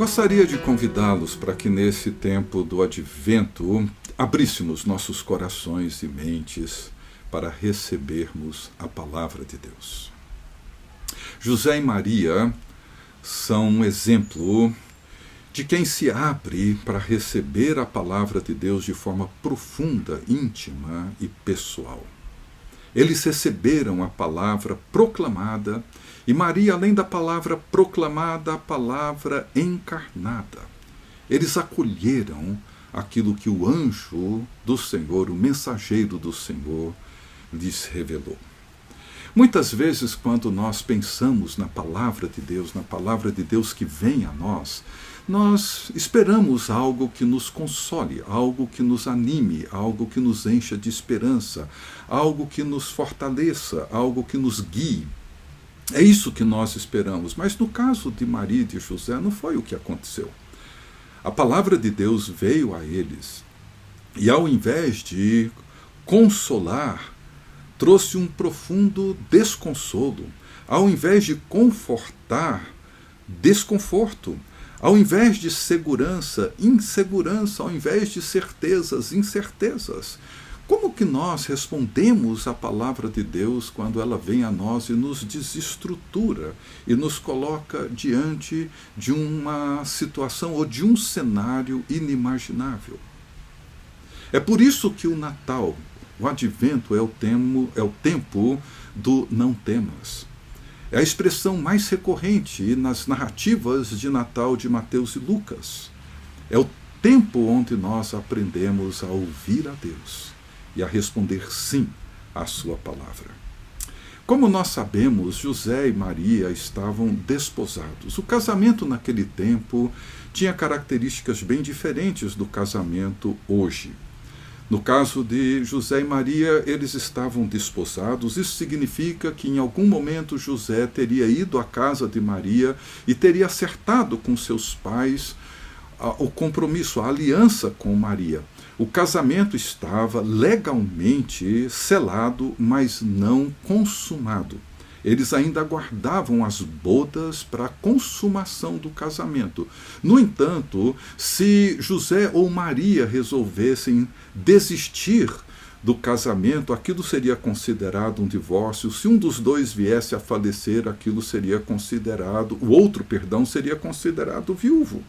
Gostaria de convidá-los para que nesse tempo do Advento abríssemos nossos corações e mentes para recebermos a palavra de Deus. José e Maria são um exemplo de quem se abre para receber a palavra de Deus de forma profunda, íntima e pessoal. Eles receberam a palavra proclamada e Maria, além da palavra proclamada, a palavra encarnada. Eles acolheram aquilo que o anjo do Senhor, o mensageiro do Senhor, lhes revelou. Muitas vezes, quando nós pensamos na palavra de Deus que vem a nós esperamos algo que nos console, algo que nos anime, algo que nos encha de esperança, algo que nos fortaleça, algo que nos guie. É isso que nós esperamos, mas no caso de Maria e de José não foi o que aconteceu. A palavra de Deus veio a eles e, ao invés de consolar, trouxe um profundo desconsolo. Ao invés de confortar, desconforto. Ao invés de segurança, insegurança. Ao invés de certezas, incertezas. Como que nós respondemos à palavra de Deus quando ela vem a nós e nos desestrutura e nos coloca diante de uma situação ou de um cenário inimaginável? É por isso que o Natal, o Advento, é o tempo do não temas. É a expressão mais recorrente nas narrativas de Natal de Mateus e Lucas. É o tempo onde nós aprendemos a ouvir a Deus e a responder sim à sua palavra. Como nós sabemos, José e Maria estavam desposados. O casamento naquele tempo tinha características bem diferentes do casamento hoje. No caso de José e Maria, eles estavam desposados. Isso significa que em algum momento José teria ido à casa de Maria e teria acertado com seus pais o compromisso, a aliança com Maria. O casamento estava legalmente selado, mas não consumado. Eles ainda aguardavam as bodas para a consumação do casamento. No entanto, se José ou Maria resolvessem desistir do casamento, aquilo seria considerado um divórcio. Se um dos dois viesse a falecer, aquilo seria considerado, seria considerado viúvo.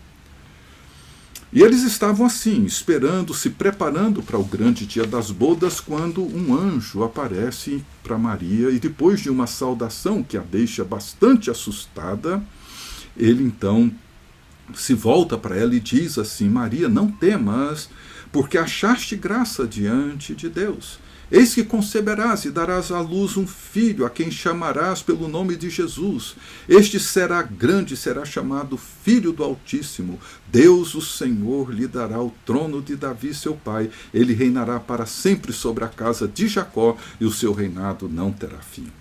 E eles estavam assim, esperando, se preparando para o grande dia das bodas, quando um anjo aparece para Maria e depois de uma saudação que a deixa bastante assustada, ele então se volta para ela e diz assim: Maria, não temas, porque achaste graça diante de Deus. Eis que conceberás e darás à luz um filho, a quem chamarás pelo nome de Jesus. Este será grande, será chamado Filho do Altíssimo. Deus, o Senhor, lhe dará o trono de Davi, seu pai. Ele reinará para sempre sobre a casa de Jacó, e o seu reinado não terá fim.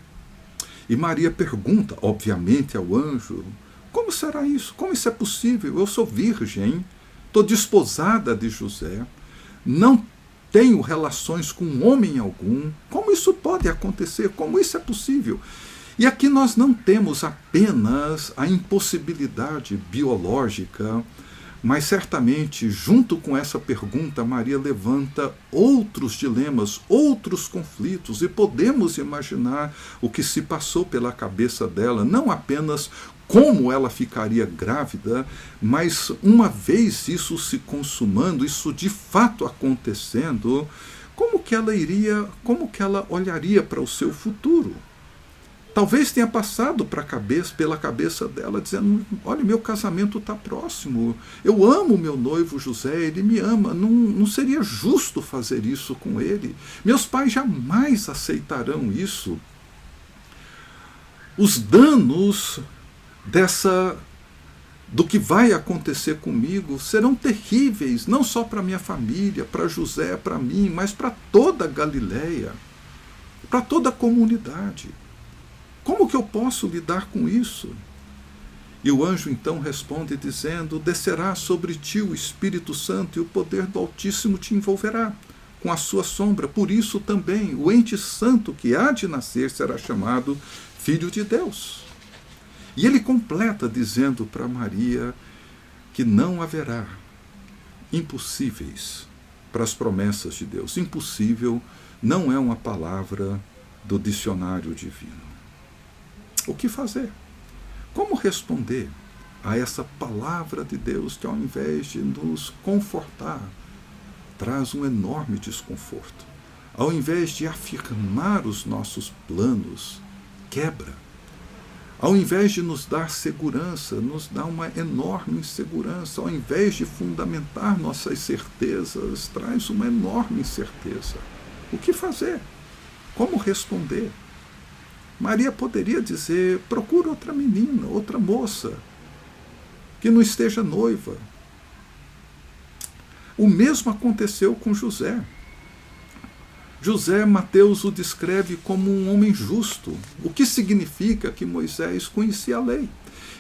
E Maria pergunta, obviamente, ao anjo: como será isso? Como isso é possível? Eu sou virgem, estou desposada de José, não tenho relações com homem algum. Como isso pode acontecer? Como isso é possível? E aqui nós não temos apenas a impossibilidade biológica, mas certamente, junto com essa pergunta, Maria levanta outros dilemas, outros conflitos, e podemos imaginar o que se passou pela cabeça dela, não apenas como ela ficaria grávida, mas uma vez isso se consumando, isso de fato acontecendo, como que ela olharia para o seu futuro? Talvez tenha passado pela cabeça dela, dizendo: olha, meu casamento está próximo, eu amo meu noivo José, ele me ama, não seria justo fazer isso com ele, meus pais jamais aceitarão isso. Os danos do que vai acontecer comigo serão terríveis, não só para minha família, para José, para mim, mas para toda a Galileia, para toda a comunidade. Como que eu posso lidar com isso? E o anjo então responde dizendo: descerá sobre ti o Espírito Santo e o poder do Altíssimo te envolverá com a sua sombra. Por isso também o ente santo que há de nascer será chamado Filho de Deus. E ele completa dizendo para Maria que não haverá impossíveis para as promessas de Deus. Impossível não é uma palavra do dicionário divino. O que fazer? Como responder a essa palavra de Deus que, ao invés de nos confortar, traz um enorme desconforto? Ao invés de afirmar os nossos planos, quebra. Ao invés de nos dar segurança, nos dá uma enorme insegurança. Ao invés de fundamentar nossas certezas, traz uma enorme incerteza. O que fazer? Como responder? Maria poderia dizer: procura outra menina, outra moça, que não esteja noiva. O mesmo aconteceu com José. José, Mateus o descreve como um homem justo, o que significa que Moisés conhecia a lei.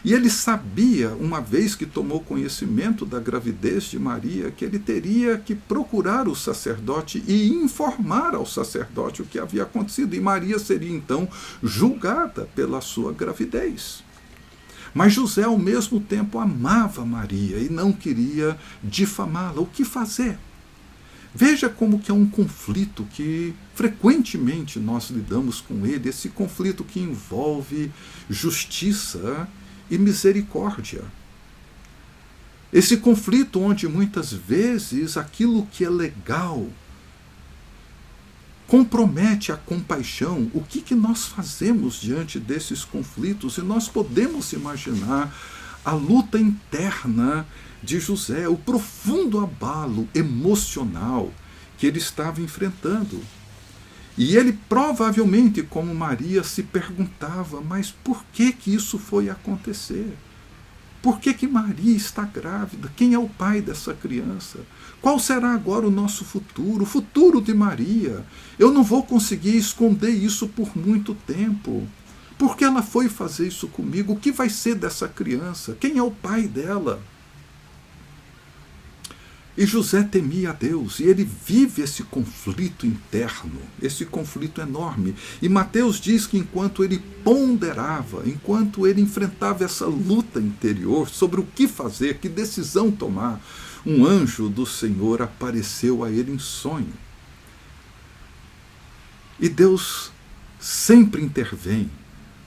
E ele sabia, uma vez que tomou conhecimento da gravidez de Maria, que ele teria que procurar o sacerdote e informar ao sacerdote o que havia acontecido. E Maria seria então julgada pela sua gravidez. Mas José, ao mesmo tempo, amava Maria e não queria difamá-la. O que fazer? Veja como que é um conflito que frequentemente nós lidamos com ele, esse conflito que envolve justiça e misericórdia. Esse conflito onde muitas vezes aquilo que é legal compromete a compaixão. O que nós fazemos diante desses conflitos? E nós podemos imaginar a luta interna de José, o profundo abalo emocional que ele estava enfrentando. E ele provavelmente, como Maria, se perguntava: mas por que isso foi acontecer? Por que Maria está grávida? Quem é o pai dessa criança? Qual será agora o nosso futuro? O futuro de Maria? Eu não vou conseguir esconder isso por muito tempo. Por que ela foi fazer isso comigo? O que vai ser dessa criança? Quem é o pai dela? E José temia a Deus, e ele vive esse conflito interno, esse conflito enorme. E Mateus diz que enquanto ele ponderava, enquanto ele enfrentava essa luta interior sobre o que fazer, que decisão tomar, um anjo do Senhor apareceu a ele em sonho. E Deus sempre intervém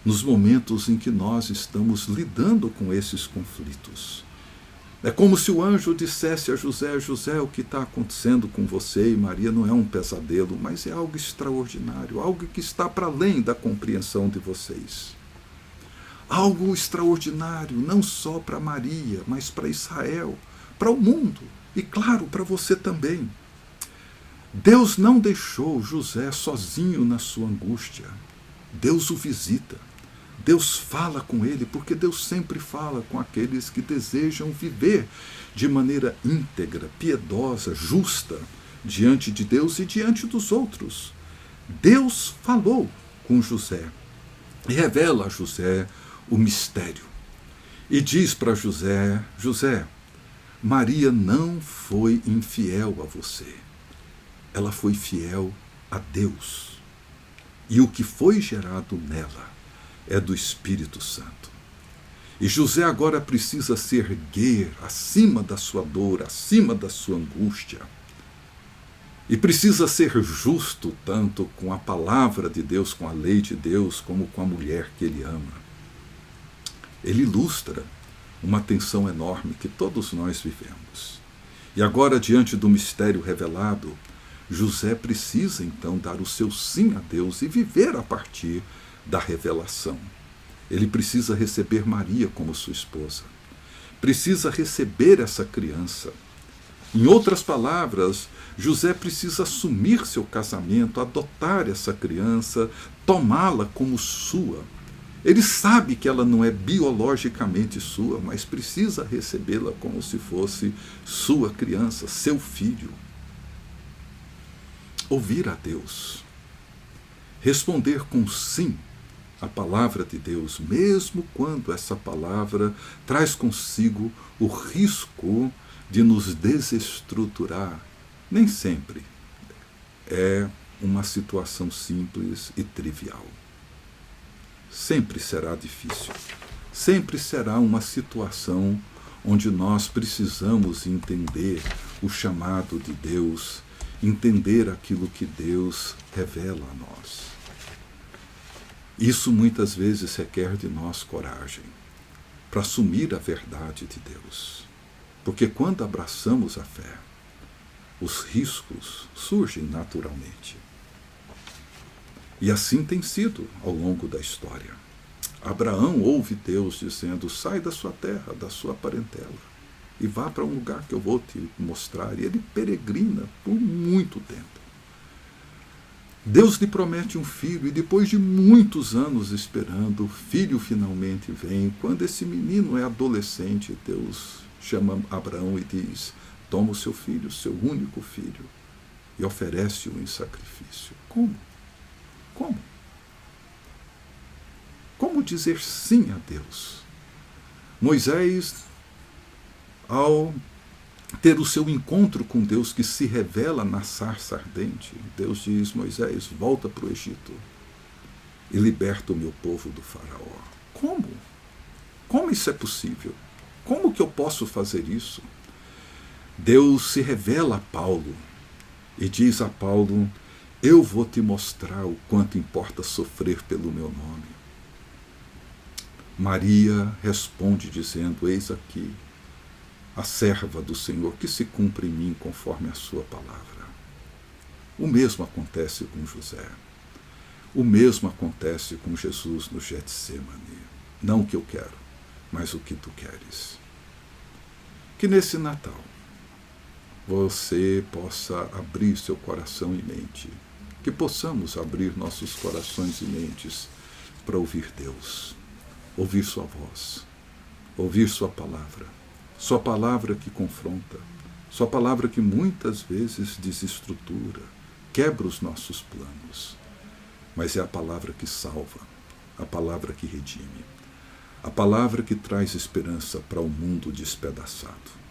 nos momentos em que nós estamos lidando com esses conflitos. É como se o anjo dissesse a José: José, o que está acontecendo com você e Maria não é um pesadelo, mas é algo extraordinário, algo que está para além da compreensão de vocês. Algo extraordinário, não só para Maria, mas para Israel, para o mundo e, claro, para você também. Deus não deixou José sozinho na sua angústia. Deus o visita. Deus fala com ele, porque Deus sempre fala com aqueles que desejam viver de maneira íntegra, piedosa, justa, diante de Deus e diante dos outros. Deus falou com José e revela a José o mistério. E diz para José: José, Maria não foi infiel a você. Ela foi fiel a Deus. E o que foi gerado nela é do Espírito Santo. E José agora precisa se erguer acima da sua dor, acima da sua angústia. E precisa ser justo tanto com a palavra de Deus, com a lei de Deus, como com a mulher que ele ama. Ele ilustra uma tensão enorme que todos nós vivemos. E agora, diante do mistério revelado, José precisa então dar o seu sim a Deus e viver a partir da revelação. Ele precisa receber Maria como sua esposa. Precisa receber essa criança. Em outras palavras, José precisa assumir seu casamento, adotar essa criança, tomá-la como sua. Ele sabe que ela não é biologicamente sua, mas precisa recebê-la como se fosse sua criança, seu filho. Ouvir a Deus. Responder com sim a palavra de Deus, mesmo quando essa palavra traz consigo o risco de nos desestruturar. Nem sempre é uma situação simples e trivial. Sempre será difícil. Sempre será uma situação onde nós precisamos entender o chamado de Deus, entender aquilo que Deus revela a nós. Isso muitas vezes requer de nós coragem para assumir a verdade de Deus. Porque quando abraçamos a fé, os riscos surgem naturalmente. E assim tem sido ao longo da história. Abraão ouve Deus dizendo: sai da sua terra, da sua parentela, e vá para um lugar que eu vou te mostrar. E ele peregrina por muito tempo. Deus lhe promete um filho, e depois de muitos anos esperando, o filho finalmente vem. Quando esse menino é adolescente, Deus chama Abraão e diz: toma o seu filho, seu único filho, e oferece-o em sacrifício. Como? Como? Como dizer sim a Deus? Moisés, ao ter o seu encontro com Deus, que se revela na sarça ardente, Deus diz: Moisés, volta para o Egito e liberta o meu povo do faraó. Como? Como isso é possível? Como que eu posso fazer isso? Deus se revela a Paulo e diz a Paulo: eu vou te mostrar o quanto importa sofrer pelo meu nome. Maria responde dizendo: eis aqui a serva do Senhor, que se cumpre em mim conforme a sua palavra. O mesmo acontece com José. O mesmo acontece com Jesus no Getsemane. Não o que eu quero, mas o que tu queres. Que nesse Natal você possa abrir seu coração e mente, que possamos abrir nossos corações e mentes para ouvir Deus, ouvir sua voz, ouvir sua palavra que confronta, sua palavra que muitas vezes desestrutura, quebra os nossos planos, mas é a palavra que salva, a palavra que redime, a palavra que traz esperança para o mundo despedaçado.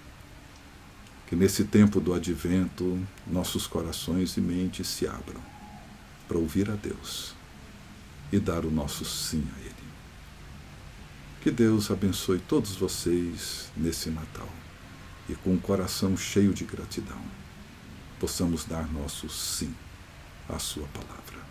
Que nesse tempo do advento, nossos corações e mentes se abram para ouvir a Deus e dar o nosso sim a Ele. Que Deus abençoe todos vocês nesse Natal e com o coração cheio de gratidão possamos dar nosso sim à sua palavra.